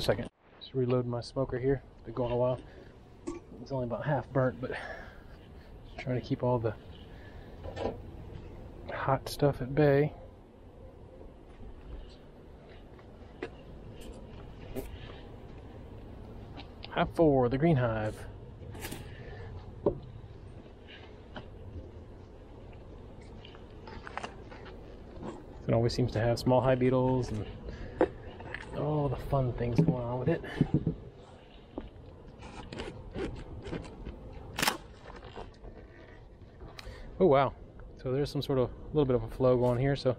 a second. Just reload my smoker here. It's been going a while. It's only about half burnt, but trying to keep all the hot stuff at bay. Hive 4, the green hive. It always seems to have small hive beetles and all the fun things going on with it. Oh wow, so there's some sort of little bit of a flow going here, so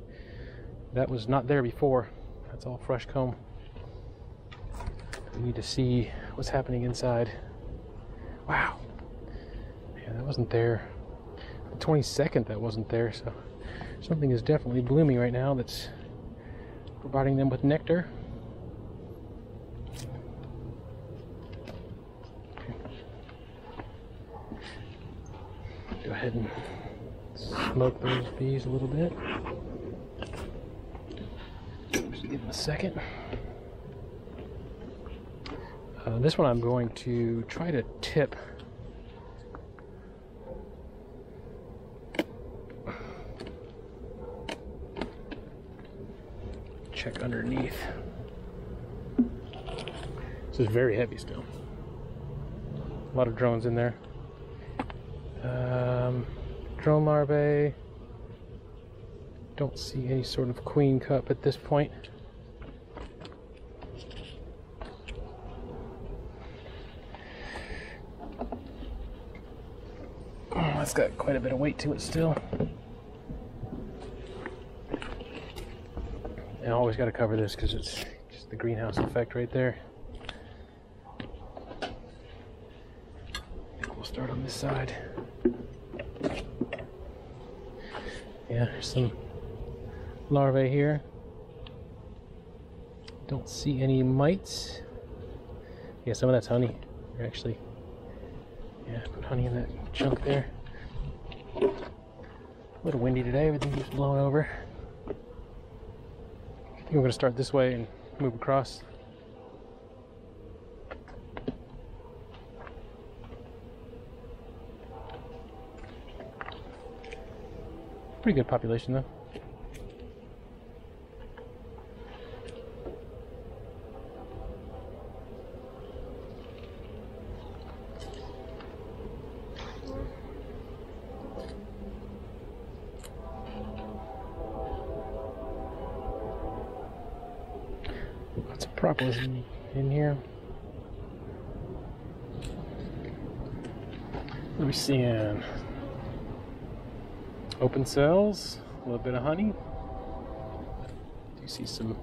that was not there before. That's all fresh comb. We need to see what's happening inside. Wow, yeah, that wasn't there. The 22nd that wasn't there, so something is definitely blooming right now that's providing them with nectar. Go ahead and smoke those bees a little bit. Just give them a second. This one I'm going to try to tip. Check underneath. This is very heavy still. A lot of drones in there. Drone larvae. Don't see any sort of queen cup at this point. That's got quite a bit of weight to it still. I always got to cover this because it's just the greenhouse effect right there. I think we'll start on this side. Yeah, there's some larvae here. Don't see any mites. Yeah, some of that's honey. They're actually, yeah, put honey in that chunk there. A little windy today, everything keeps blowing over. I think we're going to start this way and move across. Pretty good population though. Lots of propolis in here. What are we seeing? Open cells, a little bit of honey. You see some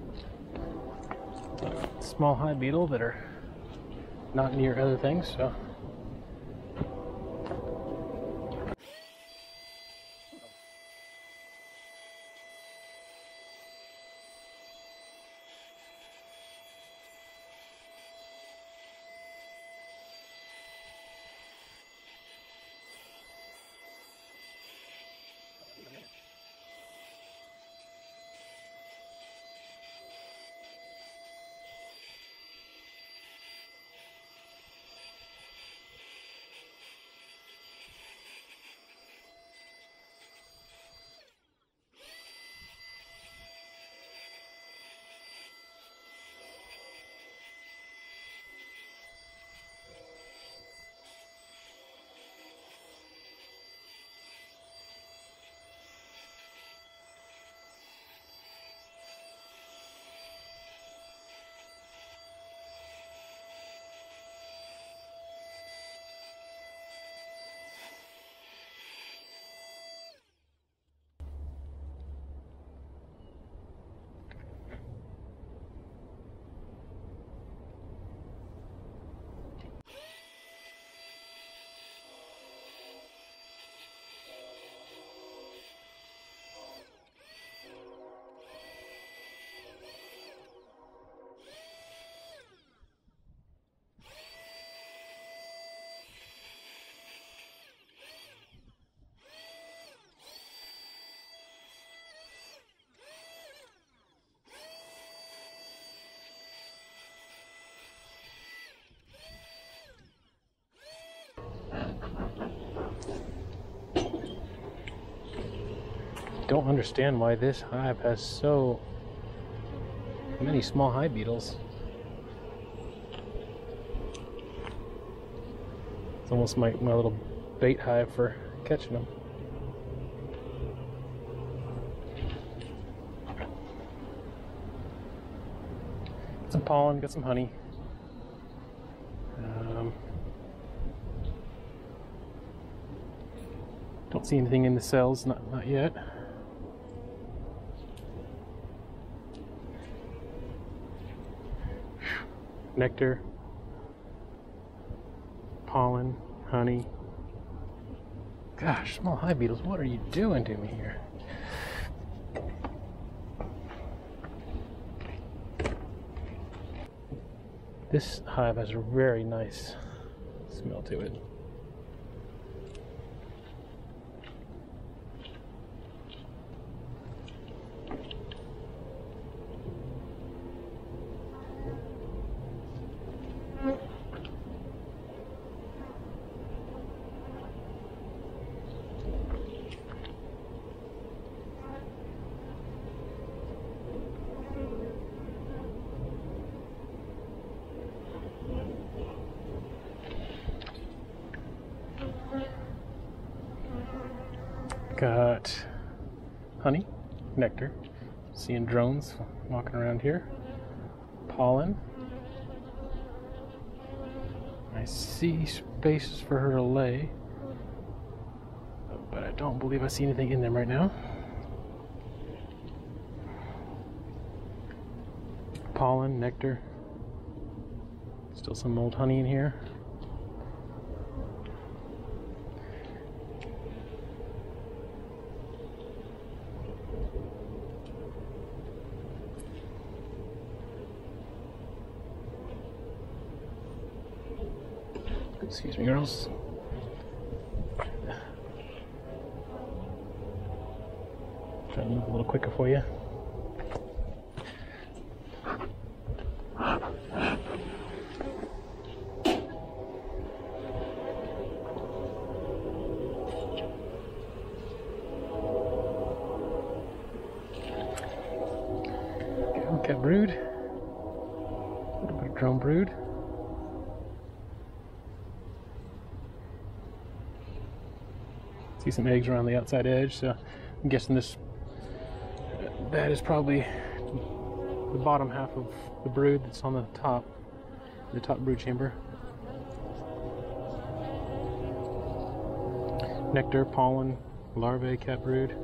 small hive beetle that are not near other things, so. don't understand why this hive has so many small hive beetles. It's almost my little bait hive for catching them. Got some pollen, got some honey. Don't see anything in the cells, not yet. Nectar, pollen, honey. Gosh, small hive beetles, what are you doing to me here? This hive has a very nice smell to it. Got honey, nectar, seeing drones walking around here, pollen. I see spaces for her to lay, but I don't believe I see anything in them right now. Pollen, nectar, still some old honey in here. Excuse me, girls. Try to move a little quicker for you. Cat brood. A little bit of drone brood. See some eggs around the outside edge, so I'm guessing that is probably the bottom half of the brood that's on the top brood chamber. Nectar, pollen, larvae, cat brood.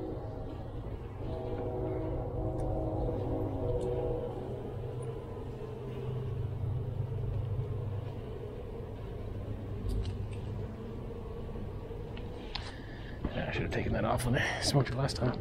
I should have taken that off when I smoked it last time.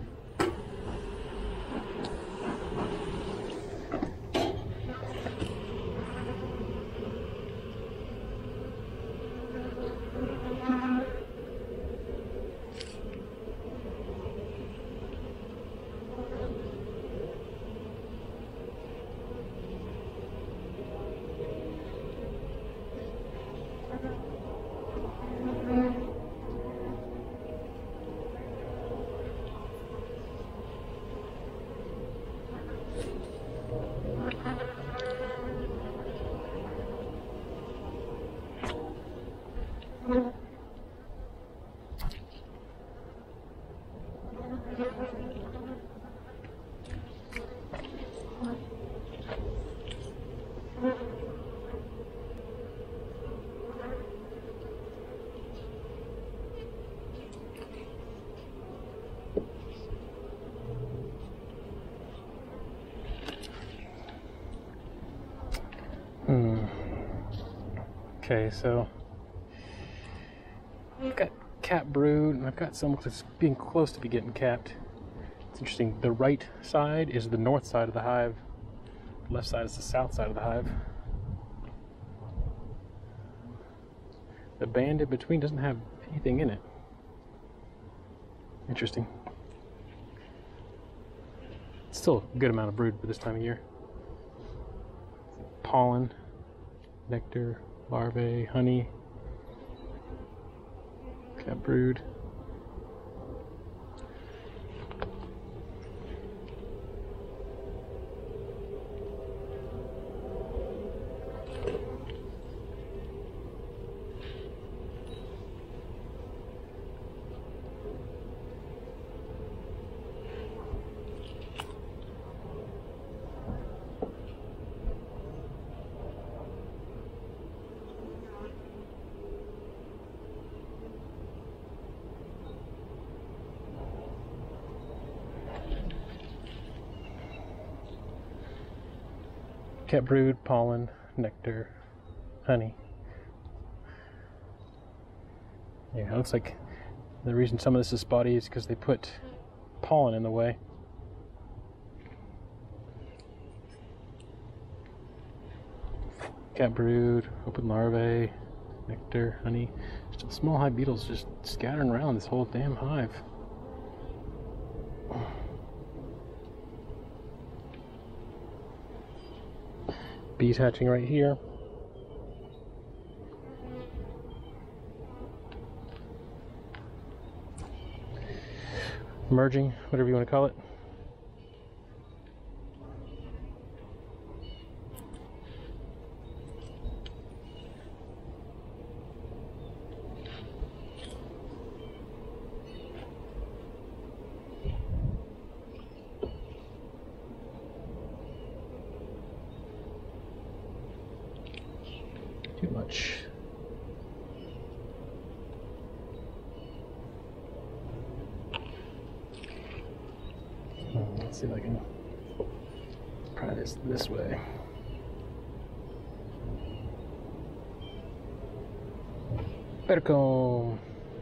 Okay, so I've got cat brood, and I've got some that's being close to be getting capped. It's interesting. The right side is the north side of the hive. The left side is the south side of the hive. The band in between doesn't have anything in it. Interesting. It's still a good amount of brood for this time of year. Pollen, nectar, larvae, honey, cat brood. Cat brood, pollen, nectar, honey. Yeah, it looks like the reason some of this is spotty is because they put pollen in the way. Cat brood, open larvae, nectar, honey. Still small hive beetles just scattering around this whole damn hive. Bees hatching right here. Merging, whatever you want to call it. Too much. Let's see if I can try this way. Better comb.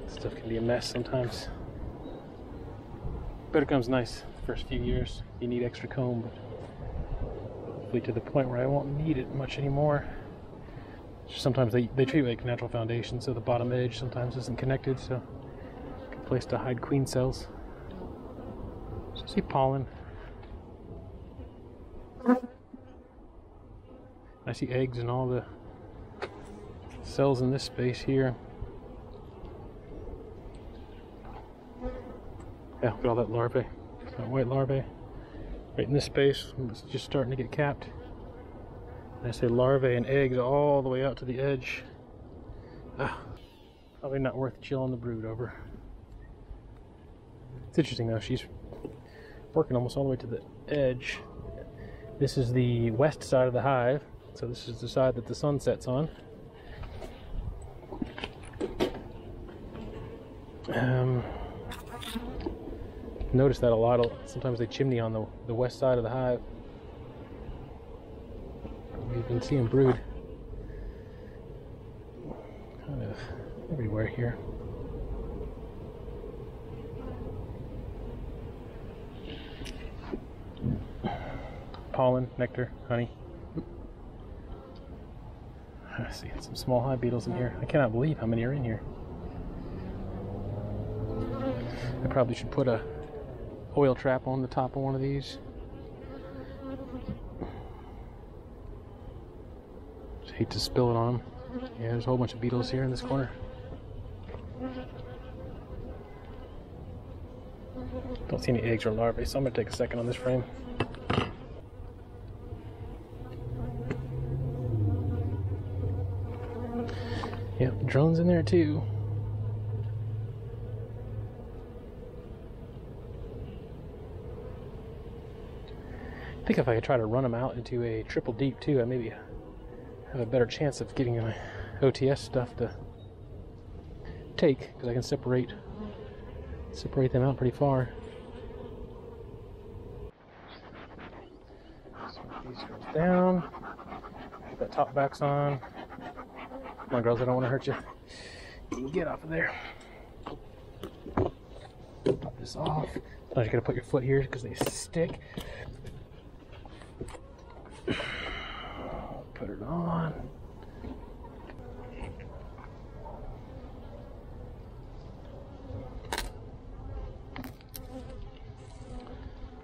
Stuff can be a mess sometimes. Better comb's nice the first few years. You need extra comb, but hopefully to the point where I won't need it much anymore. Sometimes they treat it like natural foundation, so the bottom edge sometimes isn't connected, so good place to hide queen cells. So see pollen. I see eggs in all the cells in this space here. Yeah, look at all that larvae. That white larvae. Right in this space, it's just starting to get capped. And I say larvae and eggs all the way out to the edge. Probably not worth chilling the brood over. It's interesting though, she's working almost all the way to the edge. This is the west side of the hive, so this is the side that the sun sets on. Notice that a lot. Sometimes they chimney on the west side of the hive. We've been seeing brood kind of everywhere here. Pollen, nectar, honey. I see some small hive beetles in here. I cannot believe how many are in here. I probably should put a oil trap on the top of one of these. Just hate to spill it on them. Yeah, there's a whole bunch of beetles here in this corner. Don't see any eggs or larvae, so I'm going to take a second on this frame. Yep, drones in there too. I think if I could try to run them out into a triple deep too, I maybe have a better chance of getting my OTS stuff to take, because I can separate them out pretty far. So these goes down. Put that top box on. Come on, girls, I don't want to hurt you. You can get off of there. Pop this off. Now you gotta put your foot here because they stick. Put it on.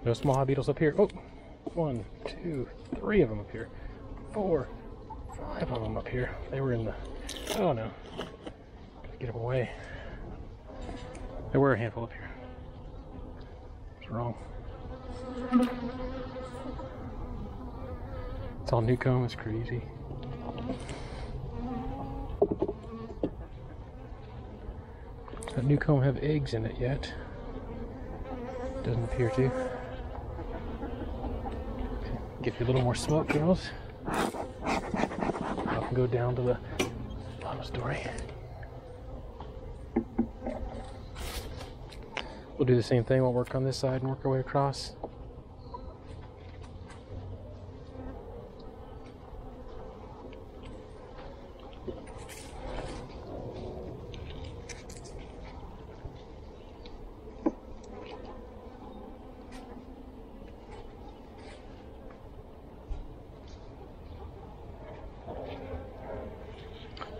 No small hive beetles up here. Oh, 1, 2, 3 of them up here. 4, 5 of them up here. They were in the. Oh no. Gotta get them away. There were a handful up here. What's wrong? It's all new comb. It's crazy. That new comb have eggs in it yet? Doesn't appear to. Give you a little more smoke, girls. I can go down to the bottom story. We'll do the same thing. We'll work on this side and work our way across.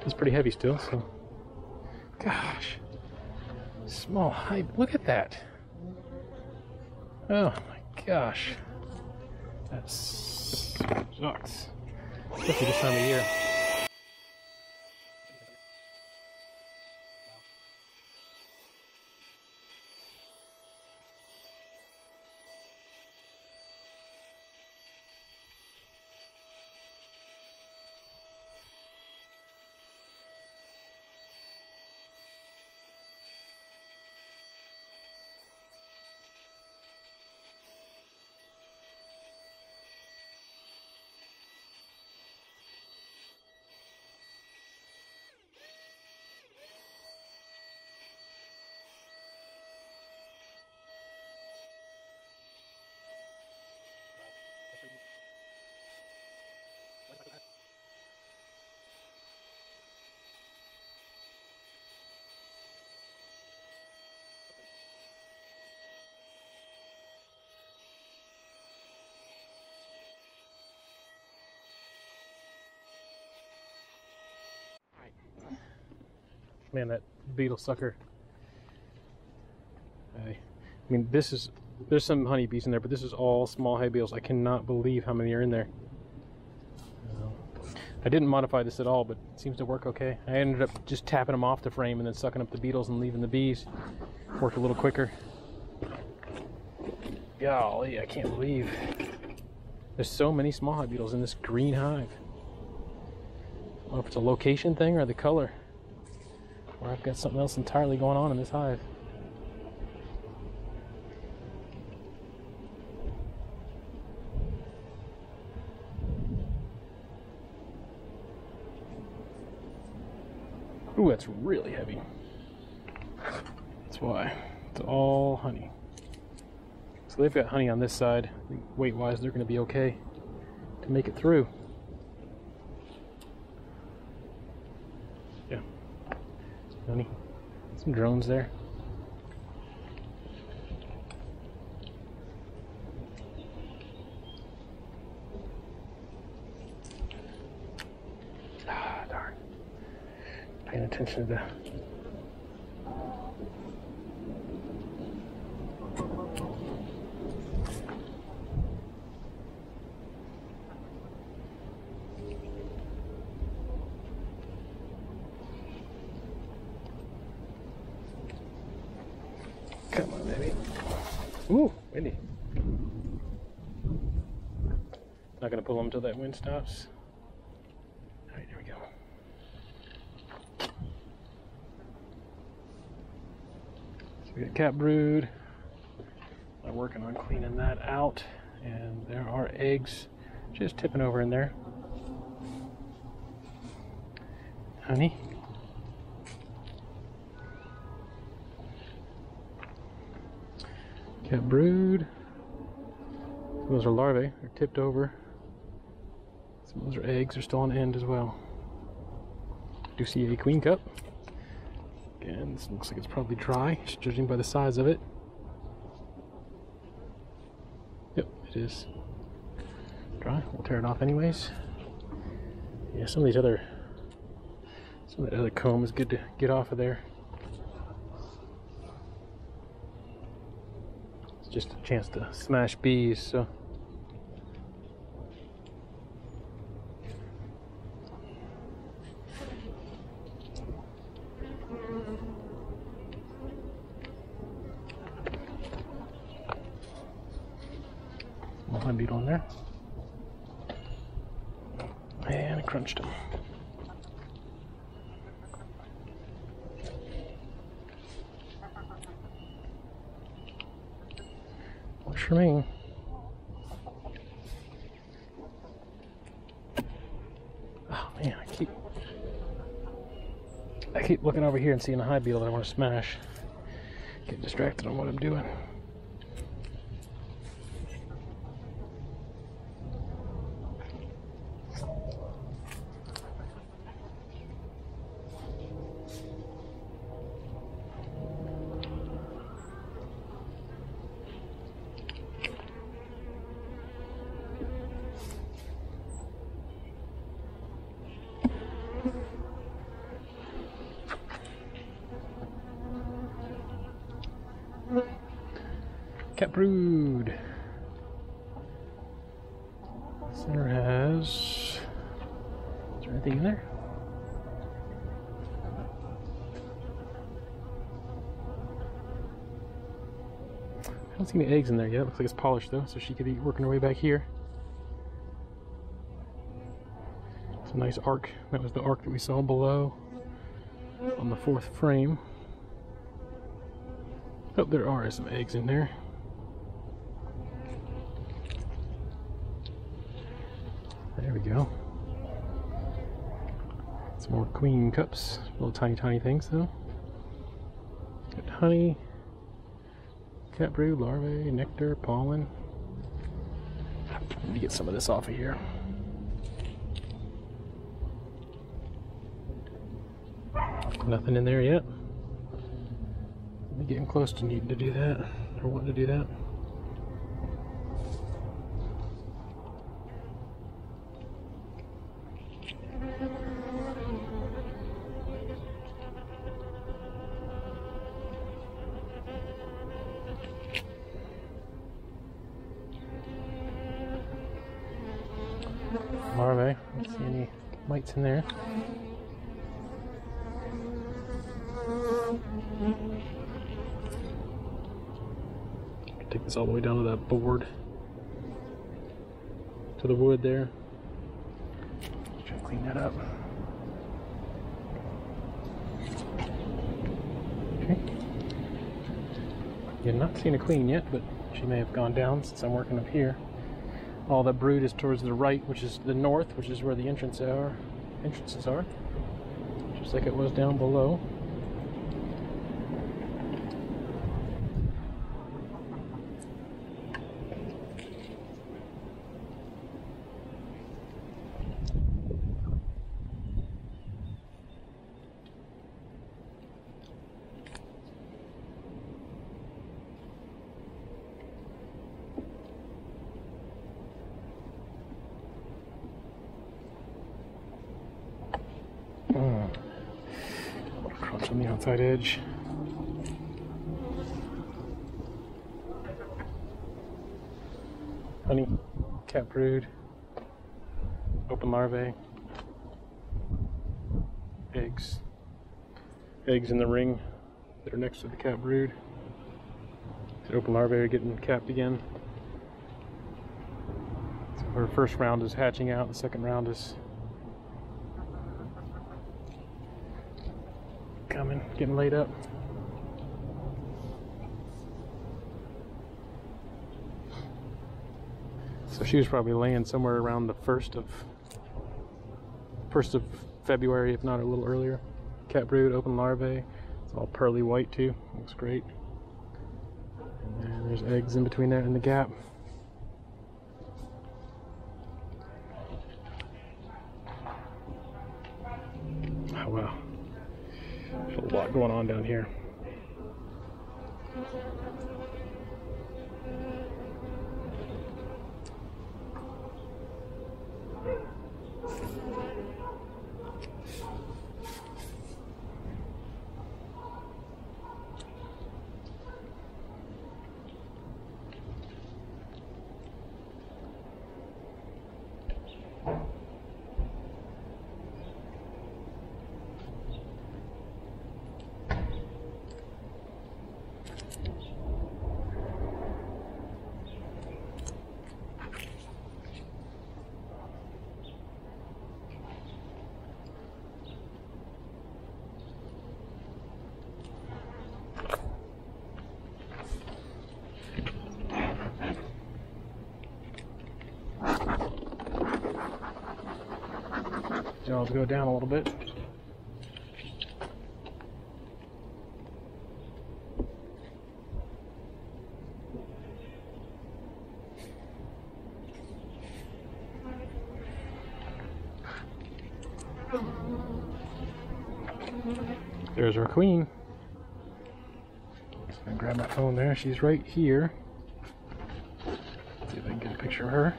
It's pretty heavy still, so. Gosh. Small hive. Look at that. Oh my gosh. That sucks. Especially this time of year. Man, that beetle sucker. I mean, there's some honeybees in there, but this is all small hive beetles. I cannot believe how many are in there. I didn't modify this at all, but it seems to work okay. I ended up just tapping them off the frame and then sucking up the beetles and leaving the bees. Worked a little quicker. Golly, I can't believe there's so many small hive beetles in this green hive. I don't know if it's a location thing or the color. Or I've got something else entirely going on in this hive. Ooh, that's really heavy. That's why. It's all honey. So they've got honey on this side. Weight-wise, they're going to be okay to make it through. Yeah. Honey. Some drones there. Ah, darn. Paying attention to the come on, baby. Ooh, windy. Not gonna pull them until that wind stops. All right, there we go. So we got cat brood. I'm working on cleaning that out, and there are eggs just tipping over in there. Honey. Cat brood. Some of those are larvae. They're tipped over. Some of those are eggs. They're still on end as well. I do see a queen cup. Again, this looks like it's probably dry, just judging by the size of it. Yep, it is dry. We'll tear it off anyways. Yeah, some of that other comb is good to get off of there. It's just a chance to smash bees, so. One beetle in there. And I crunched them. Works for me. Oh man, I keep looking over here and seeing a hive beetle that I want to smash. Get distracted on what I'm doing. cat brood. Center has... Is there anything in there? I don't see any eggs in there yet. Looks like it's polished though, so she could be working her way back here. It's a nice arc. That was the arc that we saw below on the 4th frame. Oh, there are some eggs in there. There we go. Some more queen cups. Little tiny things though. Got honey, cat brood, larvae, nectar, pollen. Let me get some of this off of here. Nothing in there yet. I'm getting close to needing to do that, or wanting to do that. Larvae, I don't see any mites in there. Take this all the way down to that board, to the wood there. Try to clean that up. Okay. You're not seeing a queen yet, but she may have gone down since I'm working up here. All that brood is towards the right, which is the north, which is where the entrances are, just like it was down below. Crunch on the outside edge. Honey, cat brood, open larvae, eggs. Eggs in the ring that are next to the cat brood. The open larvae are getting capped again. So our first round is hatching out, the second round is coming, getting laid up. So she was probably laying somewhere around the 1st of February, if not a little earlier. Cat brood, open larvae. It's all pearly white too. Looks great. And then there's eggs in between that and the gap. Oh wow. There's a lot going on down here. Jaws go down a little bit. There's our queen. Just gonna grab my phone there. She's right here. See if I can get a picture of her.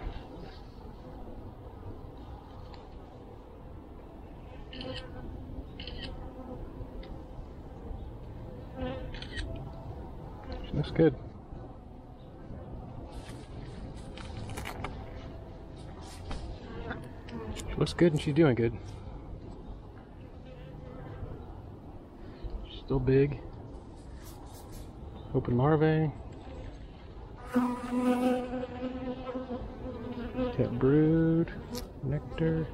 She looks good. Looks good and she's doing good. Still big. Open larvae. Got brood, nectar,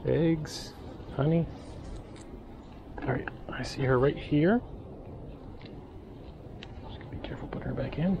eggs, honey. Alright, I see her right here. Just gotta be careful putting her back in.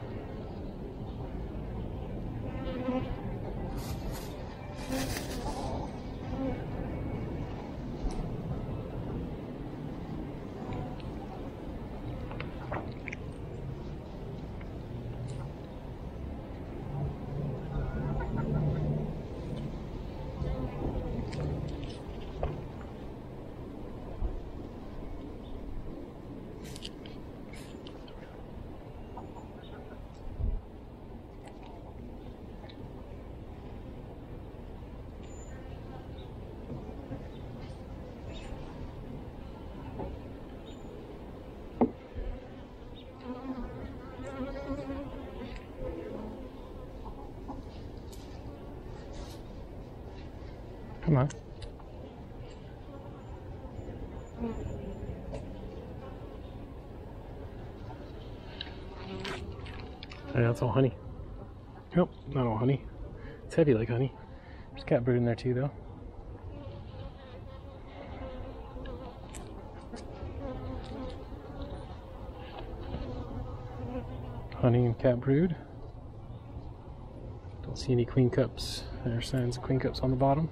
Come on. Yeah, that's all honey. Nope, not all honey. It's heavy like honey. There's cat brood in there too, though. Honey and cat brood. Don't see any queen cups. There are signs of queen cups on the bottom.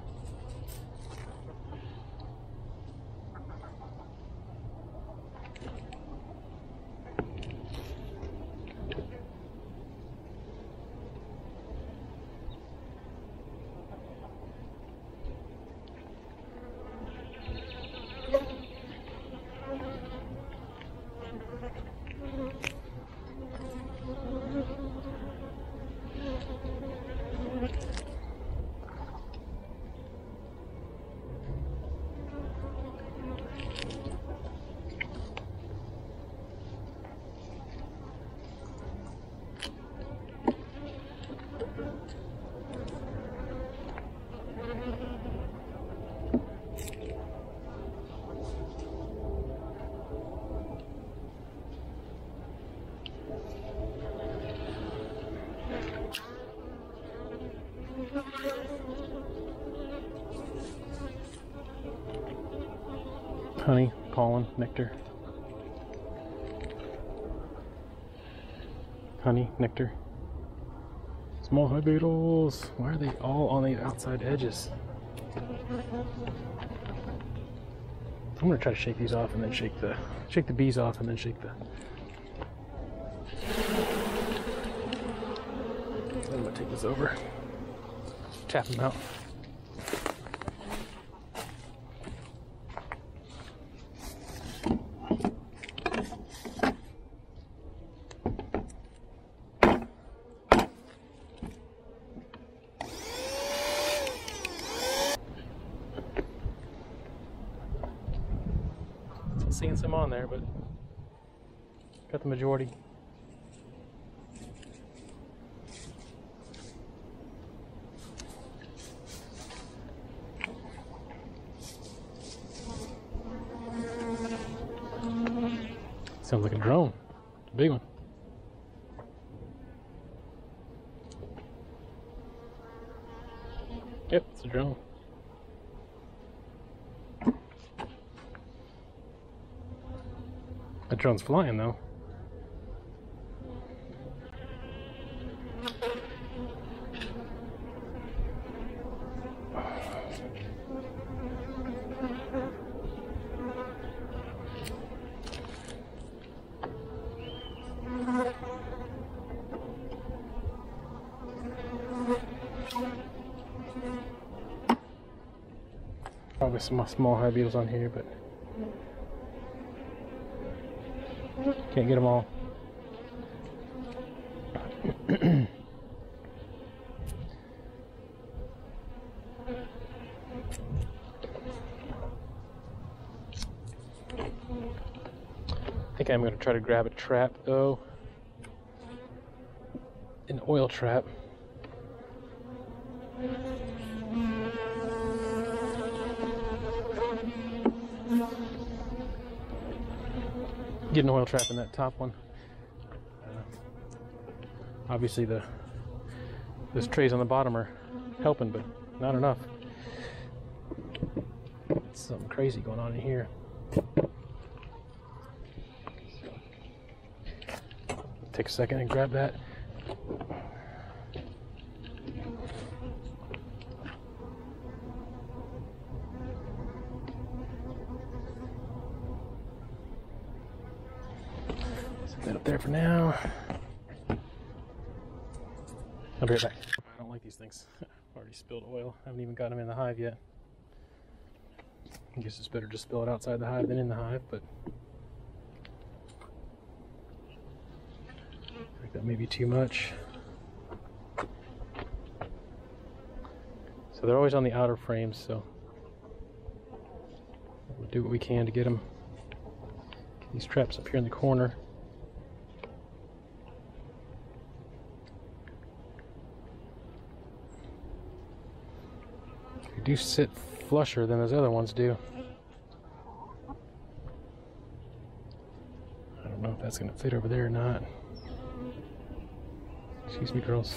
Honey, pollen, nectar. Honey, nectar. Small hive beetles. Why are they all on the outside edges? I'm gonna try to shake these off and then shake the bees off and then shake the. I'm gonna take this over. Tap them out. Seeing some on there, but got the majority. Sounds like a drone. It's a big one. Yep, it's a drone. That drone's flying though. Probably some small hive beetles on here, but can't get them all. I think I'm going to try to grab a trap though. An oil trap. get an oil trap in that top one. Obviously those trays on the bottom are helping, but not enough. Something crazy going on in here. Take a second and grab that. Set that up there for now. I'll be right back. I don't like these things. I've already spilled oil. I haven't even got them in the hive yet. I guess it's better to spill it outside the hive than in the hive, but I think that may be too much. So they're always on the outer frames, so we'll do what we can to get them. Get these traps up here in the corner. They do sit flusher than those other ones do. I don't know if that's going to fit over there or not. Excuse me, girls.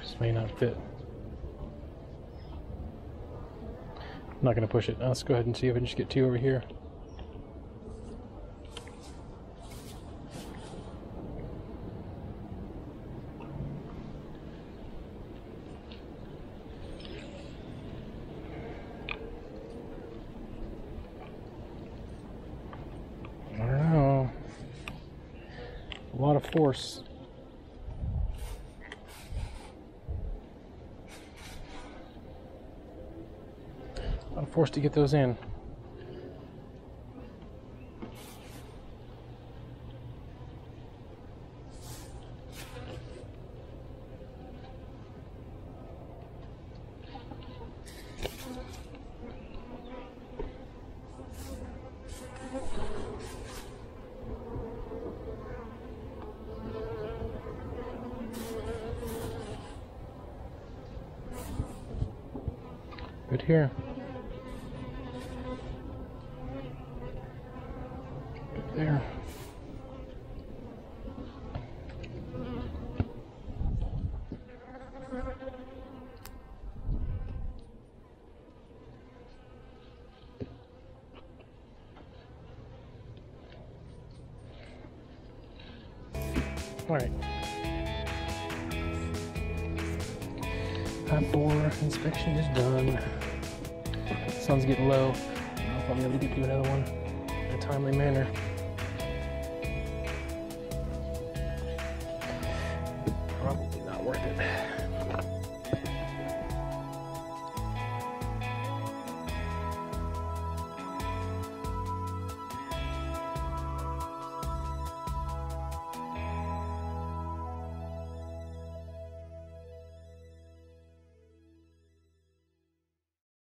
This may not fit. I'm not going to push it. Let's go ahead and see if I can just get two over here. A lot of force. A lot of force to get those in. Good here. Good there. All right. Hive 4 inspection is done. Sun's getting low. I don't know if I'll be able to get to another one in a timely manner. Probably not worth it.